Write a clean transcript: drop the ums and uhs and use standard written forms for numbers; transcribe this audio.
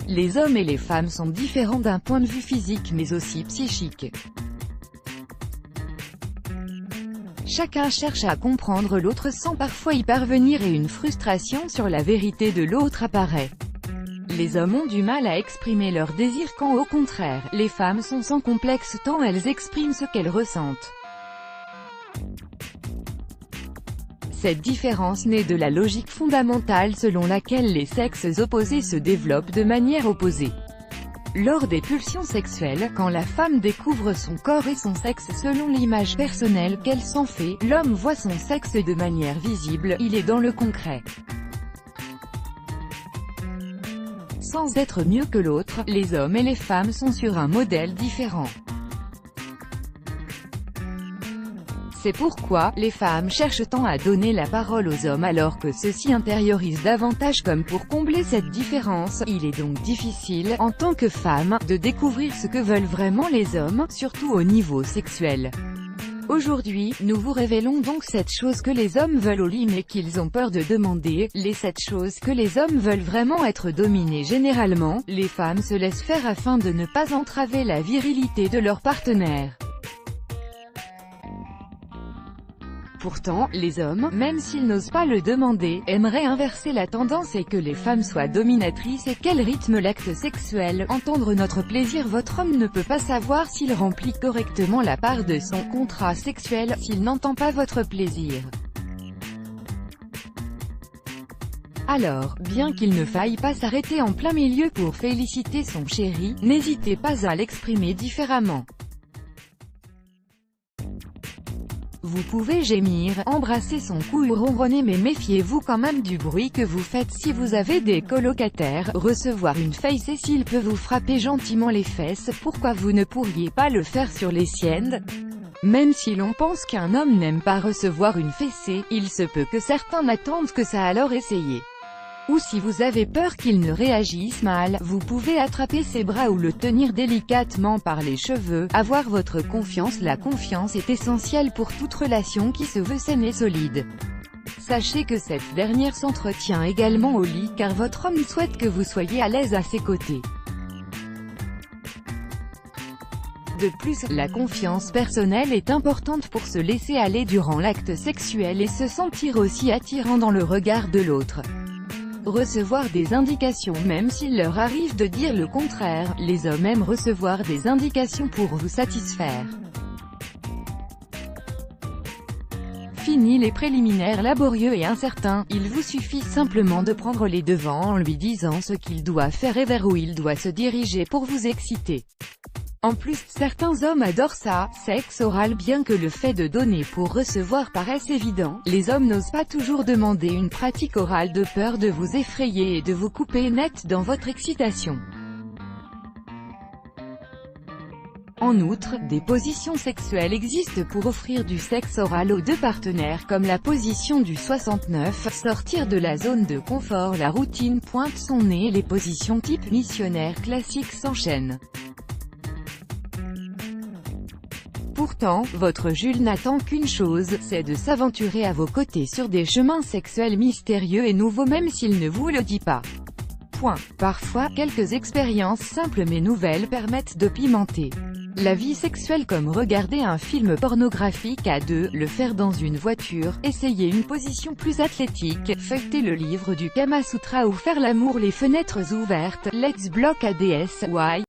Les hommes et les femmes sont différents d'un point de vue physique mais aussi psychique. Chacun cherche à comprendre l'autre sans parfois y parvenir et une frustration sur la vérité de l'autre apparaît. Les hommes ont du mal à exprimer leurs désirs quand au contraire, les femmes sont sans complexe tant elles expriment ce qu'elles ressentent. Cette différence naît de la logique fondamentale selon laquelle les sexes opposés se développent de manière opposée. Lors des pulsions sexuelles, quand la femme découvre son corps et son sexe selon l'image personnelle qu'elle s'en fait, l'homme voit son sexe de manière visible, il est dans le concret. Sans être mieux que l'autre, les hommes et les femmes sont sur un modèle différent. C'est pourquoi, les femmes cherchent tant à donner la parole aux hommes alors que ceux-ci intériorisent davantage comme pour combler cette différence. Il est donc difficile, en tant que femme, de découvrir ce que veulent vraiment les hommes, surtout au niveau sexuel. Aujourd'hui, nous vous révélons donc 7 choses que les hommes veulent au lit mais qu'ils ont peur de demander, les 7 choses que les hommes veulent vraiment être dominés. Généralement, les femmes se laissent faire afin de ne pas entraver la virilité de leur partenaire. Pourtant, les hommes, même s'ils n'osent pas le demander, aimeraient inverser la tendance et que les femmes soient dominatrices et qu'elles rythment l'acte sexuel. Entendre notre plaisir. Votre homme ne peut pas savoir s'il remplit correctement la part de son contrat sexuel, s'il n'entend pas votre plaisir. Alors, bien qu'il ne faille pas s'arrêter en plein milieu pour féliciter son chéri, n'hésitez pas à l'exprimer différemment. Vous pouvez gémir, embrasser son cou ou ronronner mais méfiez-vous quand même du bruit que vous faites si vous avez des colocataires. Recevoir une fessée et s'il peut vous frapper gentiment les fesses, pourquoi vous ne pourriez pas le faire sur les siennes? Même si l'on pense qu'un homme n'aime pas recevoir une fessée, il se peut que certains n'attendent que ça alors essayez. Ou si vous avez peur qu'il ne réagisse mal, vous pouvez attraper ses bras ou le tenir délicatement par les cheveux. Avoir votre confiance. La confiance est essentielle pour toute relation qui se veut saine et solide. Sachez que cette dernière s'entretient également au lit car votre homme souhaite que vous soyez à l'aise à ses côtés. De plus, la confiance personnelle est importante pour se laisser aller durant l'acte sexuel et se sentir aussi attirant dans le regard de l'autre. Recevoir des indications. Même s'il leur arrive de dire le contraire, les hommes aiment recevoir des indications pour vous satisfaire. Fini les préliminaires laborieux et incertains, il vous suffit simplement de prendre les devants en lui disant ce qu'il doit faire et vers où il doit se diriger pour vous exciter. En plus, certains hommes adorent ça, sexe oral. Bien que le fait de donner pour recevoir paraisse évident, les hommes n'osent pas toujours demander une pratique orale de peur de vous effrayer et de vous couper net dans votre excitation. En outre, des positions sexuelles existent pour offrir du sexe oral aux deux partenaires comme la position du 69, sortir de la zone de confort. La routine pointe son nez, les positions type missionnaire classique s'enchaînent. Pourtant, votre Jules n'attend qu'une chose, c'est de s'aventurer à vos côtés sur des chemins sexuels mystérieux et nouveaux même s'il ne vous le dit pas. Parfois, quelques expériences simples mais nouvelles permettent de pimenter la vie sexuelle comme regarder un film pornographique à deux, le faire dans une voiture, essayer une position plus athlétique, feuilleter le livre du Kama Sutra ou faire l'amour les fenêtres ouvertes. Let's block ADSY.